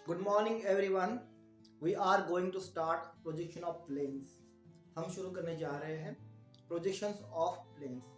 Good morning everyone. We are going to start projection of planes. हम शुरू करने जा रहे हैं projections of planes.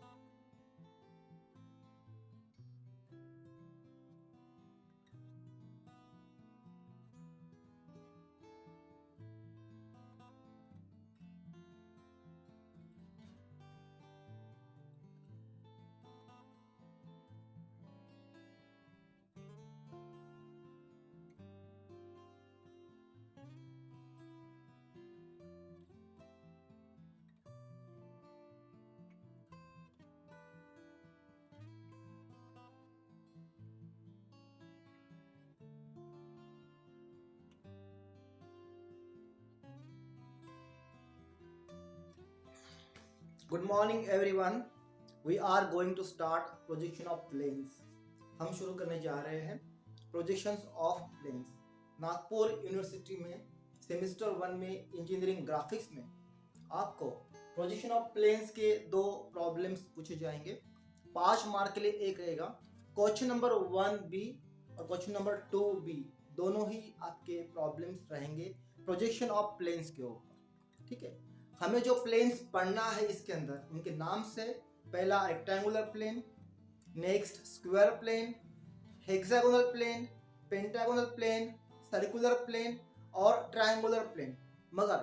Good morning everyone. We are going to start projection of planes. हम शुरू करने जा रहे हैं projections of planes. Nagpur university में सेमेस्टर 1 में इंजीनियरिंग ग्राफिक्स में आपको प्रोजेक्शन ऑफ प्लेन्स के दो प्रॉब्लम्स पूछे जाएंगे। 5 मार्क के लिए एक रहेगा। क्वेश्चन नंबर 1B और क्वेश्चन नंबर 2B दोनों ही आपके प्रॉब्लम्स रहेंगे प्रोजेक्शन ऑफ प्लेन्स के ऊपर। ठीक है, हमें जो प्लेन्स पढ़ना है इसके अंदर उनके नाम से पहला rectangular plane, next square plane, hexagonal plane, pentagonal plane, circular plane और ट्रायंगुलर प्लेन। मगर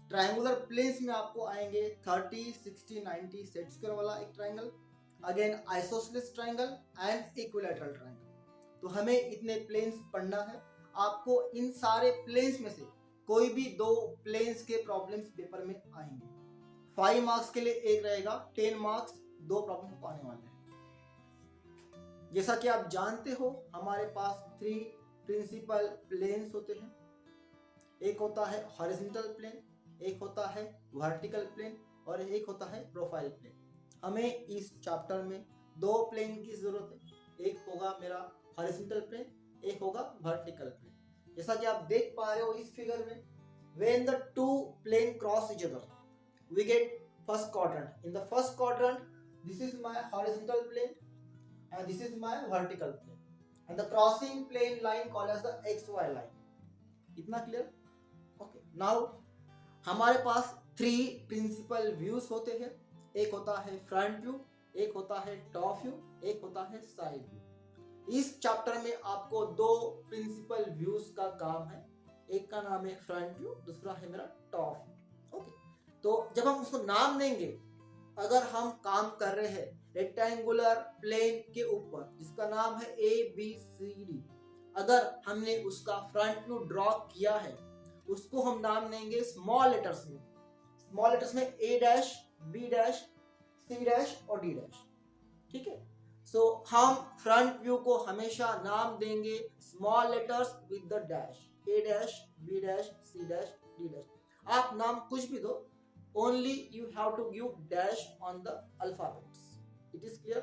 ट्रायंगुलर प्लेन्स में आपको आएंगे 30, 60, 90 सेट स्क्वायर वाला एक triangle, again isosceles triangle and equilateral triangle. तो हमें इतने प्लेन्स पढ़ना है। आपको इन सारे प्लेन्स में से कोई भी दो प्लेन्स के प्रॉब्लम्स पेपर में आएंगे। 5 मार्क्स के लिए एक रहेगा, 10 मार्क्स दो प्रॉब्लम को आने वाले हैं। जैसा कि आप जानते हो हमारे पास 3 प्रिंसिपल प्लेन्स होते हैं। एक होता है हॉरिजॉन्टल प्लेन, एक होता है वर्टिकल प्लेन और एक होता है प्रोफाइल प्लेन। हमें इस चैप्टर में दो प्लेन की जरूरत है। एक होगा मेरा हॉरिजॉन्टल प्लेन, एक होगा वर्टिकल प्लेन। जैसा कि आप देख पा रहे हो इस फिगर में, when the two plane cross each other we get first quadrant. In the first quadrant this is my horizontal plane and this is my vertical plane and the crossing plane line called as the xy line. इतना clear? Okay, now हमारे पास 3 principal views होते हैं। एक होता है front view, एक होता है टॉप व्यू, एक होता है साइड व्यू। इस चैप्टर में आपको दो प्रिंसिपल व्यूज का काम है। एक का नाम है फ्रंट व्यू, दूसरा है मेरा टॉप व्यू। ओके, तो जब हम उसको नाम देंगे, अगर हम काम कर रहे हैं रेक्टेंगुलर प्लेन के ऊपर जिसका नाम है ABCD, अगर हमने उसका फ्रंट व्यू ड्रॉ किया है उसको हम नाम देंगे स्मॉल लेटर्स में। स्मॉल लेटर्स में A dash, B dash, C dash और D डैश। ठीक है, सो हम फ्रंट व्यू को हमेशा नाम देंगे small letters with the dash, A dash, B dash, C dash, D dash. आप नाम कुछ भी दो, only you have to give dash on the alphabets. It is clear?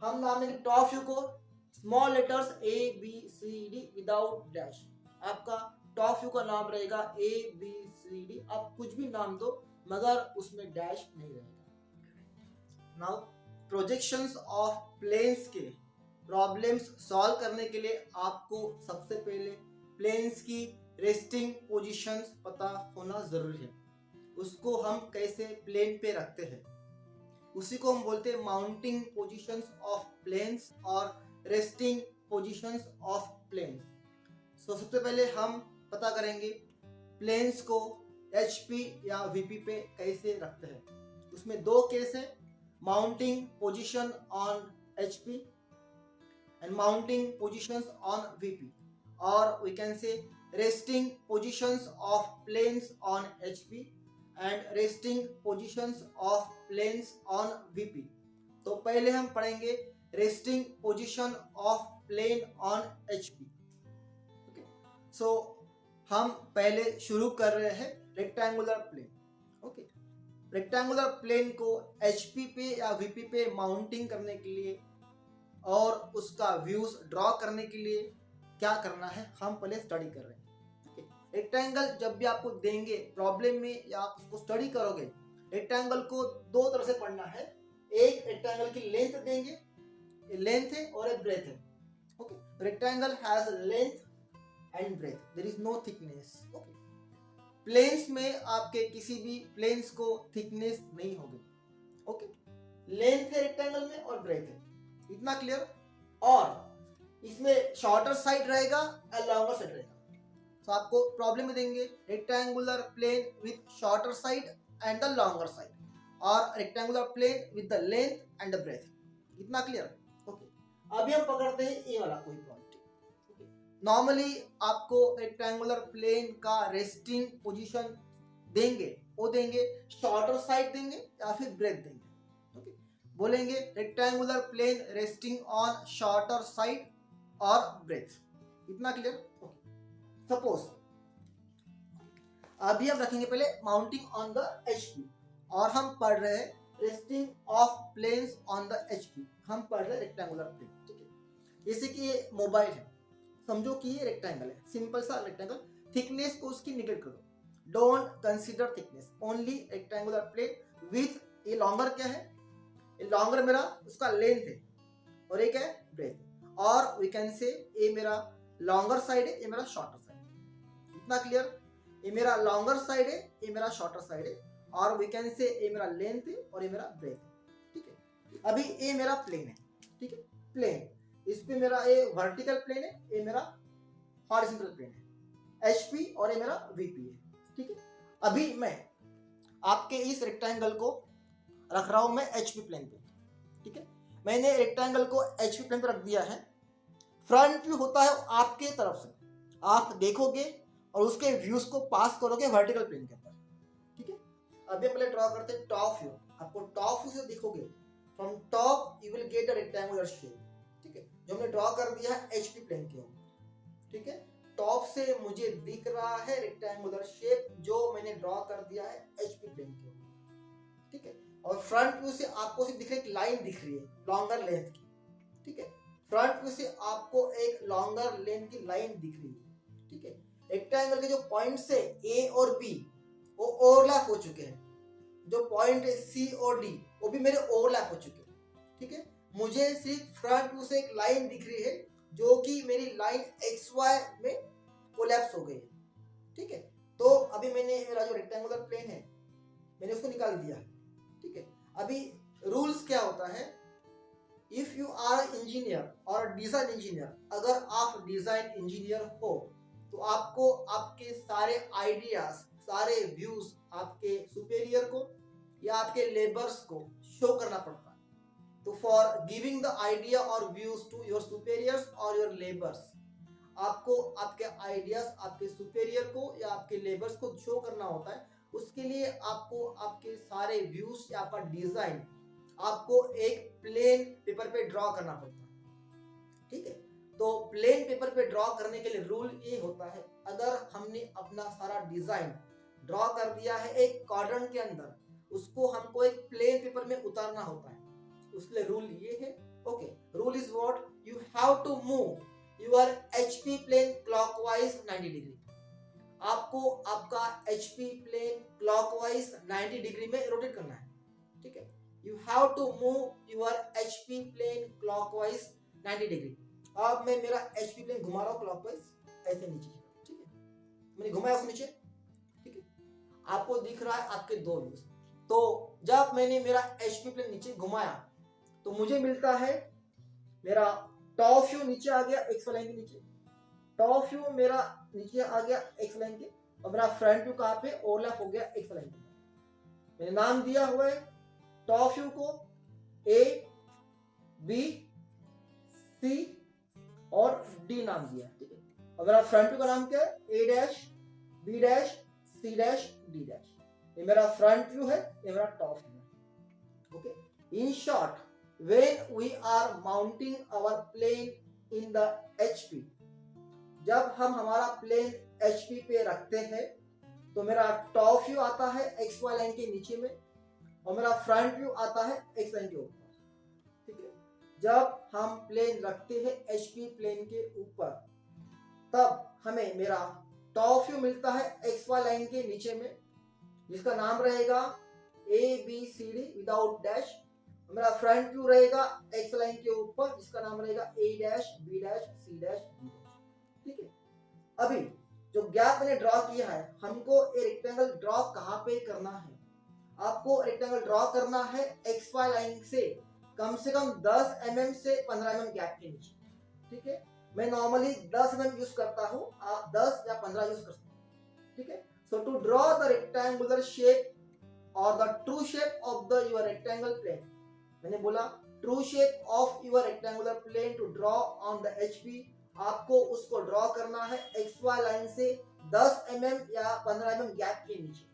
हम नाम देंगे टॉप व्यू को small letters ABCD without dash. आपका टॉप व्यू का नाम रहेगा ABCD। आप कुछ भी नाम दो मगर उसमें डैश नहीं रहेगा। नाउ प्रोजेक्शंस ऑफ प्लेन्स के प्रॉब्लम्स सॉल्व करने के लिए आपको सबसे पहले प्लेन्स की रेस्टिंग पोजीशंस पता होना जरूरी है। उसको हम कैसे प्लेन पे रखते हैं उसी को हम बोलते हैं माउंटिंग पोजीशंस ऑफ प्लेन्स और रेस्टिंग पोजीशंस ऑफ प्लेन्स। सो सबसे पहले हम पता करेंगे प्लेन्स को HP या VP पे कैसे रखते हैं। उसमें दो केस है, mounting position on HP and mounting positions on VP, or we can say resting positions of planes on HP and resting positions of planes on VP। तो पहले हम पढ़ेंगे resting position of plane on HP। Okay, so हम पहले शुरू कर रहे हैं rectangular plane. Okay, rectangular plane को HP पे या VP पे माउंटिंग करने के लिए और उसका व्यूज ड्रॉ करने के लिए क्या करना है हम पहले स्टडी कर रहे हैं। रेक्टेंगल जब भी आपको देंगे प्रॉब्लम में या आप उसको स्टडी करोगे, रेक्टेंगल को दो तरह से पढ़ना है। एक रेक्टेंगल की लेंथ देंगे, लेंथ है और एक ब्रेथ है। Okay, rectangle has length and breadth, there is no thickness. Okay, planes में आपके किसी भी प्लेन्स को थिकनेस नहीं होगी। ओके, लेंथ है रेक्टेंगल में और ब्रेथ है, इतना क्लियर। और इसमें शॉर्टर साइड रहेगा और लॉन्गर साइड रहेगा, तो आपको प्रॉब्लम में देंगे rectangular plane with shorter side and the longer side, और rectangular plane with the length and the breadth, इतना क्लियर। ओके, अभी हम पकड़ते हैं ये वाला कोई पॉइंट। नॉर्मली आपको रेक्टेंगुलर प्लेन का रेस्टिंग पोजीशन देंगे, वो देंगे शॉर्टर साइड देंगे या फिर ब्रेथ देंगे। ओके, बोलेंगे rectangular plane resting on shorter side और ब्रेथ, इतना क्लियर। ओके, सपोज अभी हम रखेंगे पहले माउंटिंग ऑन द एचपी, और हम पढ़ रहे हैं resting of planes on the HP, हम पढ़ रहे हैं रेक्टेंगुलर प्लेन। ठीक है, जैसे कि ये मोबाइल है, समझो कि ये रेक्टेंगल है, सिंपल सा रेक्टेंगल, थिकनेस को उसकी निगेट करो, don't consider thickness, only rectangular plane with, ये लॉन्गर क्या है, ये लॉन्गर मेरा उसका लेंथ है, और ये क्या है ब्रेथ, और वी कैन से ये मेरा लॉन्गर साइड है, ये मेरा शॉर्टर साइड है, इतना क्लियर। ये मेरा लॉन्गर साइड है, ये मेरा शॉर्टर साइड है, और वी कैन से ये मेरा लेंथ है और ये मेरा ब्रेथ है। ठीक है, अभी ये मेरा प्लेन है, ठीक है, प्लेन, इस पे मेरा ये वर्टिकल प्लेन है, ये मेरा हॉरिजॉन्टल प्लेन है, एचपी, और ये मेरा वीपी है। ठीक है, अभी मैं आपके इस रेक्टेंगल को रख रहा हूं मैं एचपी प्लेन पे। ठीक है, मैंने रेक्टेंगल को एचपी प्लेन पे रख दिया है, फ्रंट व्यू होता है आपके तरफ से, आप देखोगे और उसके व्यूज को पास करोगे वर्टिकल प्लेन के ऊपर। ठीक है, अभी पहले ड्रॉ करते हैं टॉप व्यू, आपको टॉप व्यू से दिखोगे, from top you will get a rectangular shape. ठीक है, जो हमने ड्रॉ कर दिया है एचपी प्लेन के ऊपर। ठीक है, टॉप से मुझे दिख रहा है रेक्टेंगुलर शेप जो मैंने ड्रॉ कर दिया है एचपी प्लेन के ऊपर। ठीक है, और फ्रंट व्यू से आपको सिर्फ दिख रही है, एक लाइन दिख रही है लॉन्गर लेंथ की। ठीक है, फ्रंट व्यू से आपको एक लॉन्गर लेंथ की लाइन दिख रही है। ठीक है, रेक्टेंगल के जो पॉइंट्स है ए और बी वो ओवरलैप हो चुके हैं, जो पॉइंट है सी और डी वो भी मेरे ओवरलैप हो चुके हैं। ठीक है, मुझे सिर्फ फ्रंट व्यू से एक लाइन दिख रही है जो कि मेरी लाइन एक्स वाई में कोलैप्स हो गई है। ठीक है, तो अभी मैंने मेरा जो रेक्टेंगुलर प्लेन है मैंने उसको निकाल दिया। ठीक है, अभी रूल्स क्या होता है, इफ यू आर इंजीनियर और डिजाइन इंजीनियर, अगर आप डिजाइन इंजीनियर हो तो आपको आपके सारे आइडियाज, सारे व्यूज आपके सुपेरियर को या आपके लेबर्स को शो करना पड़ता है। तो फॉर गिविंग द आइडिया और व्यूज टू योर सुपेरियर्स और योर लेबर्स, आपको आपके आइडियाज आपके सुपेरियर को या आपके लेबर्स को शो करना होता है। उसके लिए आपको आपके सारे व्यूज या आपका डिजाइन आपको एक प्लेन पेपर पे ड्रॉ करना पड़ता है। ठीक है, तो प्लेन पेपर पे ड्रॉ करने के लिए रूल ये होता है, अगर हमने अपना सारा डिजाइन ड्रॉ कर दिया है एक क्वाड्रेंट के अंदर, उसको हमको एक प्लेन पेपर में उतारना होता है। उसके लिए रूल ये है। Okay, rule is what, you have to move your HP plane clockwise 90 degree. आपको आपका एचपी प्लेन क्लॉकवाइज 90 डिग्री में रोटेट करना है। ठीक है, you have to move your HP plane clockwise 90 degree. अब मैं मेरा एचपी प्लेन घुमा रहा हूँ क्लॉकवाइज, ऐसे नीचे। ठीक है, मैंने घुमाया उसको नीचे। ठीक है, आपको दिख रहा है आपके दो व्यूज। तो जब मैंने मेरा एचपी प्लेन नीचे घुमाया तो मुझे मिलता है मेरा टॉप व्यू नीचे आ गया एक्स लाइन के नीचे, टॉप व्यू मेरा नीचे आ गया एक्स लाइन के, और मेरा फ्रंट व्यू कहाँ पे ओवरलैप हो गया एक्स लाइन के। मैंने नाम दिया हुआ है टॉप व्यू को ए बी सी और डी नाम दिया। ठीक है, और मेरा फ्रंट व्यू का नाम क्या है, A dash B dash C dash D dash. ये मेरा फ्रंट व्यू है, ये मेरा टॉप व्यू है। Okay, in short, when we are mounting our plane in the HP, जब हम हमारा प्लेन HP पे रखते हैं तो मेरा टॉप व्यू आता है एक्स वाई लाइन के नीचे में, और मेरा फ्रंट व्यू आता है एक्स लाइन के ऊपर। ठीक है, जब हम प्लेन रखते हैं HP प्लेन के ऊपर तब हमें मेरा टॉप व्यू मिलता है एक्स वाई लाइन के नीचे में, जिसका नाम रहेगा ABCD विदाउट डैश। मेरा फ्रंट व्यू रहेगा एक्स लाइन के ऊपर, जिसका नाम रहेगा A dash B dash C dash D dash. ठीक है, अभी जो गैप मैंने ड्रॉ किया है, हमको एक रेक्टेंगल ड्रॉ कहाँ पे करना है? आपको रेक्टेंगल ड्रॉ करना है एक्स वाई लाइन से कम 10 mm से 15 mm गैप के नीचे, ठीक है। मैं नॉर्मली 10 mm यूज करता हूँ, आप 10 या 15 यूज कर सकते हैं, ठीक है। So to draw the rectangular shape और the true shape of the your rectangle plane, मैंने बोला true shape of your rectangular plane to draw on the HP, आपको उसको ड्रॉ करना है एक्स वाई लाइन से 10 mm या 15 mm गैप के नीचे,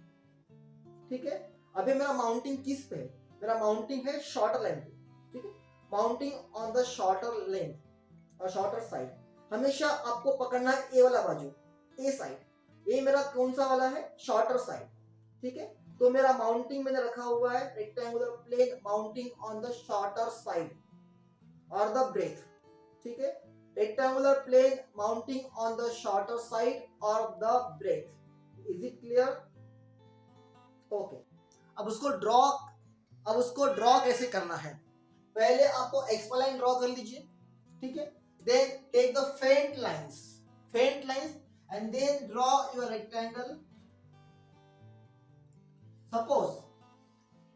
ठीक है। अभी मेरा माउंटिंग किस पे है? मेरा माउंटिंग है शॉर्टर लाइन पे, ठीक है। Mounting on the shorter length और शॉर्टर साइड, हमेशा आपको पकड़ना है ए वाला बाजू, ए साइड। ये मेरा कौन सा वाला है? शॉर्टर साइड, ठीक है। तो मेरा माउंटिंग मैंने रखा हुआ है rectangular plane mounting on the shorter side और द ब्रेथ, ठीक है। Rectangular plane mounting on the shorter side और the breadth. Is it clear? Okay. अब उसको ड्रॉ कैसे करना है? पहले आपको एक्स वाई लाइन ड्रॉ कर लीजिए, ठीक है। Then take the faint lines and then draw your rectangle. Suppose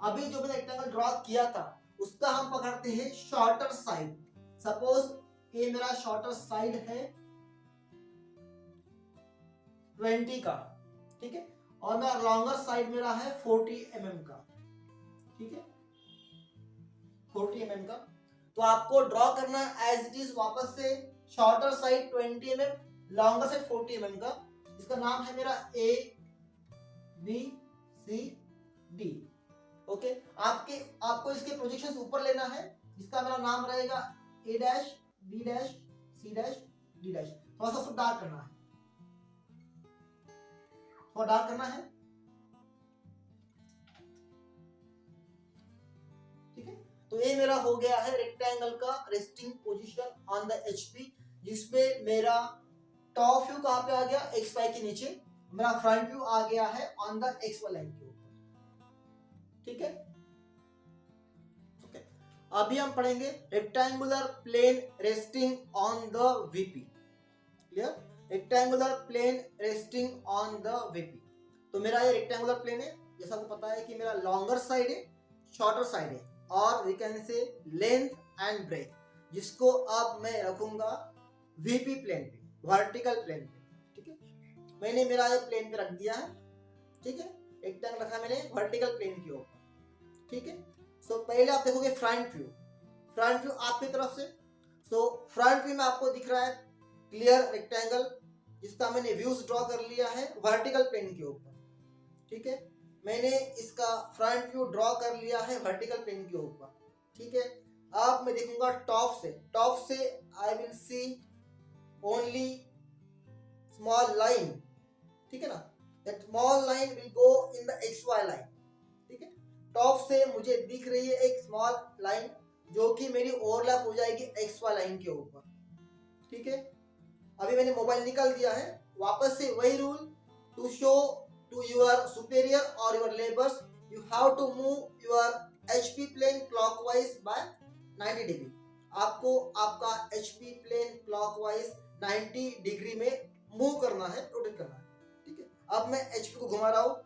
अभी जो मैंने रेक्टेंगल ड्रॉ किया था उसका हम पकड़ते हैं शॉर्टर साइड। सपोज ये मेरा शॉर्टर साइड है 20 का, ठीक है, और मेरा लॉन्गर साइड मेरा है 40 mm का, ठीक है, 40 mm का। तो आपको ड्रॉ करना एज इट इज वापस से shorter side 20 mm, longer side 40 mm का। इसका नाम है मेरा A B C D, okay. आपको इसके प्रोजेक्शंस ऊपर लेना है, जिसका मेरा नाम रहेगा A dash B dash C dash D dash. थोड़ा सा उसको डार्क करना है, थोड़ा डार्क करना है, ठीक है। तो ये मेरा हो गया है रेक्टेंगल का resting position on the HP, जिसमें मेरा टॉप व्यू कहां पे आ गया? एक्स वाई के नीचे। मेरा फ्रंट व्यू आ गया है on the X Y line के ऊपर, ठीक है। ओके, अभी हम पढ़ेंगे rectangular plane resting on the VP. Clear? Rectangular plane resting on the VP. तो मेरा ये रेक्टेंगुलर प्लेन है, जैसा आपको पता है कि मेरा लॉन्गर साइड है, शॉर्टर साइड है, और we can say length and breadth, जिसको अब मैं रखूंगा वीपी प्लेन पे, वर्टिकल प्लेन पे, ठीक है। मैंने मेरा ये प्लेन पे रख दिया है, ठीक है। रेक्टेंगल रखा मैंने वर्टिकल प्लेन के ऊपर, ठीक है। सो पहले आप देखोगे फ्रंट व्यू आपकी तरफ से। सो फ्रंट व्यू में आपको दिख रहा है क्लियर रेक्टेंगल, जिसका मैंने व्यूज ड्रॉ कर लिया है वर्टिकल प्लेन के ऊपर, ठीक है। मैंने इसका फ्रंट व्यू ड्रॉ कर लिया है वर्टिकल प्लेन के ऊपर, ठीक है। अब मैं देखूंगा टॉप से I will see only small line, ठीक है ना। That small line will go in the X Y line, ठीक है। टॉप से मुझे दिख रही है एक स्मॉल लाइन जो कि मेरी ओवरलैप हो जाएगी एक्स वाई लाइन के ऊपर, ठीक है। अभी मैंने मोबाइल निकाल दिया है, वापस से वही rule, to show to your superior or your neighbors, you have to move your HP plane clockwise by 90 degree। आपको आपका HP plane clockwise 90 डिग्री में मूव करना है, रोटेट करना है, ठीक है। अब मैं HP को घुमा रहा हूँ।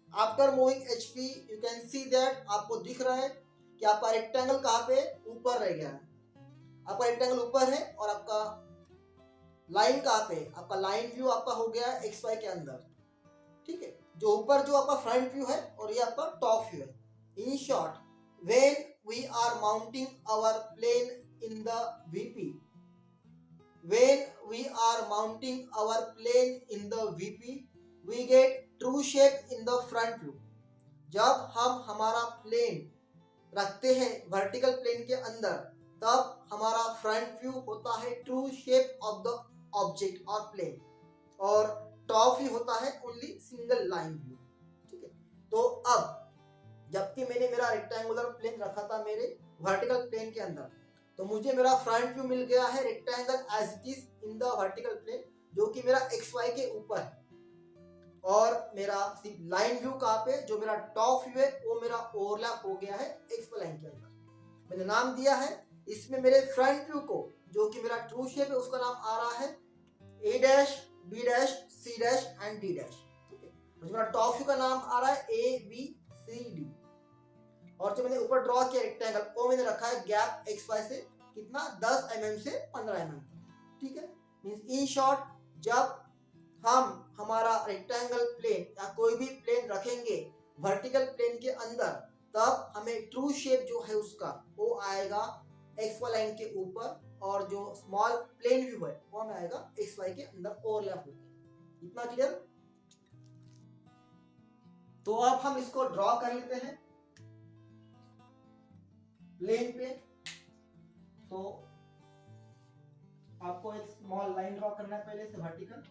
After moving HP you can see that आपको दिख रहा है कि आपका रेक्टेंगल कहाँ पे? ऊपर रह गया है। आपका रेक्टेंगल ऊपर है और आपका लाइन कहाँ पे? आपका लाइन व्यू आपका हो गया है एक्स वाई के अंदर, ठीक है। जो ऊपर जो आपका फ्रंट व्यू है और ये आपका टॉप व्यू है। In short, when we are mounting our plane in the VP, we get true shape in the front view. जब हम हमारा प्लेन रखते हैं वर्टिकल प्लेन के अंदर, तब हमारा फ्रंट व्यू होता है true shape of the object और प्लेन, और टॉप व्यू होता है ओनली सिंगल लाइन व्यू, ठीक है। तो अब जबकि मैंने मेरा रेक्टेंगुलर प्लेन रखा था मेरे वर्टिकल प्लेन के अंदर, तो मुझे मेरा फ्रंट व्यू मिल गया है rectangle as it is in the vertical plane, जो कि मेरा एक्स वाई के ऊपर है। और मेरा सिर्फ लाइन व्यू कहाँ पे? जो मेरा टॉप व्यू है वो मेरा ओवरलैप हो गया है एक्स वाई लाइन के अंदर। मैंने नाम दिया है इसमें मेरे फ्रंट व्यू को, जो कि मेरा ट्रू शेप है, उसका नाम आ रहा है A dash B dash C dash and D dash. मुझे मेरा टॉप व्यू का नाम आ रहा है ए बी सी डी, और जो मैंने ऊपर ड्रॉ किया रेक्टेंगल वो मैंने रखा है गैप एक्स वाई से कितना 10 mm से 15 mm। ठीक है, मींस इन शॉर्ट जब हम हमारा रेक्टेंगल प्लेन या कोई भी प्लेन रखेंगे वर्टिकल प्लेन के अंदर, तब हमें ट्रू शेप जो है उसका वो आएगा एक्स वाई लाइन के ऊपर, और जो स्मॉल प्लेन व्यू है वो हमें आएगा एक्स वाई के अंदर ओवरलैप होकर। इतना क्लियर? तो अब हम इसको ड्रॉ कर लेते हैं प्लेन पे। तो आपको एक स्मॉल लाइन ड्रॉ करना है पहले से वर्टिकल,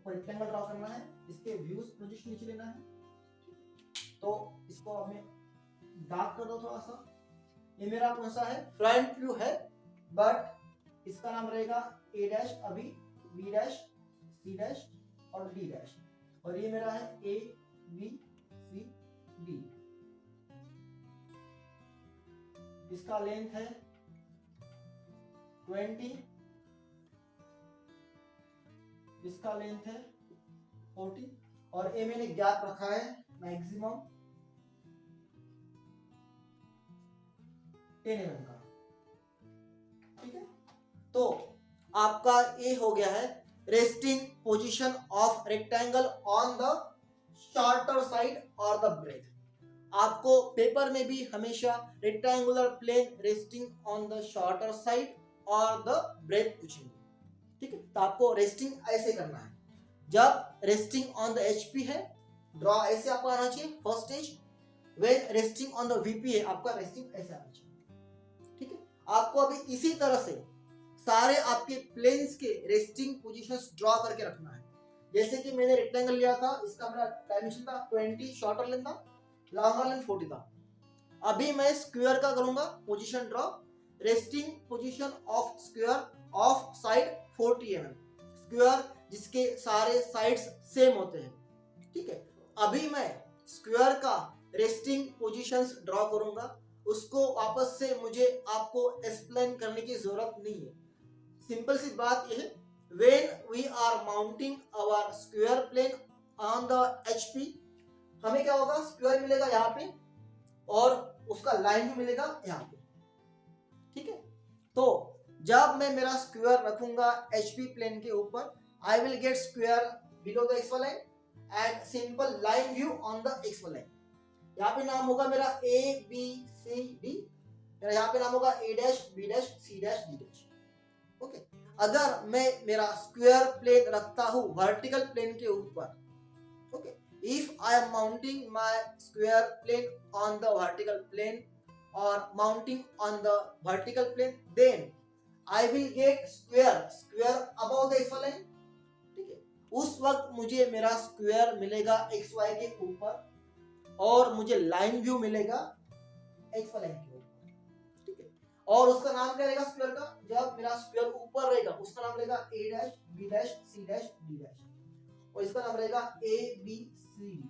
रेक्टेंगल ड्रॉ करना है, इसके व्यूज पोजीशन नीचे लेना है। तो इसको हमें डार्क कर दो थोड़ा सा। ये मेरा कौन सा है? फ्रंट व्यू है, बट इसका नाम रहेगा ए डैश, अभी बी डैश सी डैश और डी डैश, और ये मेरा है ए बी सी डी। इसका लेंथ है 20, इसका लेंथ है 40, और ए मैंने गैप रखा है मैक्सिमम 10 mm का। ठीक है, तो आपका ए हो गया है resting position of rectangle on the shorter side और द ब्रेथ। आपको पेपर में भी हमेशा rectangular plane resting on the shorter side और द ब्रेथ पूछेंगे। ठीक है, तो आपको रेस्टिंग ऐसे करना है। जब रेस्टिंग ऑन द एचपी है, ड्रॉ ऐसे आपको आना चाहिए first stage. When resting on the VP है, आपका रेस्टिंग ऐसे आना चाहिए। ठीक है, आपको अभी इसी तरह से सारे आपके प्लेन्स के रेस्टिंग पोजीशंस ड्रॉ करके रखना है। जैसे कि मैंने रेक्टेंगल लिया था, इसका मेरा डायमेंशन था 20, शॉर्टर लेंथ था, लॉन्गर लेंथ 40 था। अभी मैं स्क्वायर का करूंगा position draw. Resting position of square of side 40 mm, square जिसके सारे साइड्स सेम होते हैं। ठीक है, अभी मैं स्क्वायर का रेस्टिंग पोजीशंस ड्रॉ करूंगा। उसको वापस से मुझे आपको एक्सप्लेन करने की जरूरत नहीं है। सिंपल सी बात यह है, when we are mounting our square plane on the HP, हमें क्या होगा? स्क्वायर मिलेगा यहाँ पे और उसका लाइन भी मिलेगा यहाँ पे। ठीक है, तो जब मैं मेरा स्क्वायर रखूंगा HP प्लेन के ऊपर, I will get square below the XY line and simple line view on the XY line। यहाँ पे नाम होगा मेरा A B C D, मेरा यहाँ पे नाम होगा A dash B dash C dash D dash. Okay, अगर मैं मेरा स्क्वायर प्लेन रखता हूँ वर्टिकल प्लेन के ऊपर, okay, if I am mounting my square plane on the vertical plane और mounting on the vertical plane, then I will get square above the X line. ठीक है, उस वक्त मुझे मेरा स्क्वायर मिलेगा एक्स वाई के ऊपर और मुझे लाइन व्यू मिलेगा एक्स लाइन के ऊपर। और उसका नाम क्या रहेगा स्क्वायर का? जब मेरा स्क्वायर ऊपर रहेगा उसका नाम रहेगा A dash B dash C dash D dash, और इसका नाम रहेगा ए बी सी डी।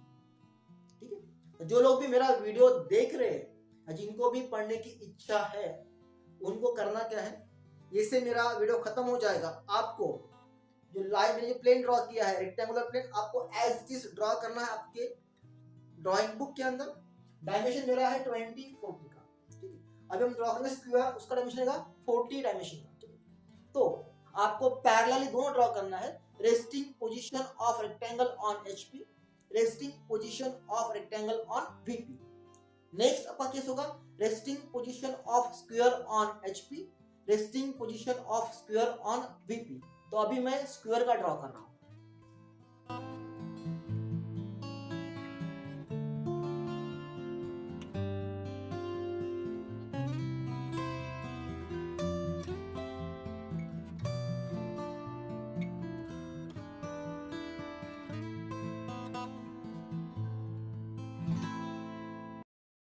ठीक है, जो लोग भी मेरा वीडियो देख रहे हैं, जिनको भी पढ़ने की इच्छा है, उनको करना क्या है, इससे मेरा वीडियो खत्म हो जाएगा। आपको जो लाइन मैंने प्लेन ड्रॉ किया है रेक्टेंगुलर प्लेन, आपको एज इट इज ड्रॉ करना है आपके ड्राइंग बुक के अंदर। डायमेंशन मेरा है 20 40 का। ठीक है, अभी हम ड्रॉ करेंगे स्क्वायर, उसका डायमेंशन रहेगा 40 डायमेंशन का। तो आपको पैरेलली दोनों ड्रॉ करना है। Resting position of rectangle on HP, resting position of rectangle on VP. Next आपका केस होगा resting position of square on HP, resting position of square on VP. तो अभी मैं स्क्वायर का ड्रॉ कर रहा हूं।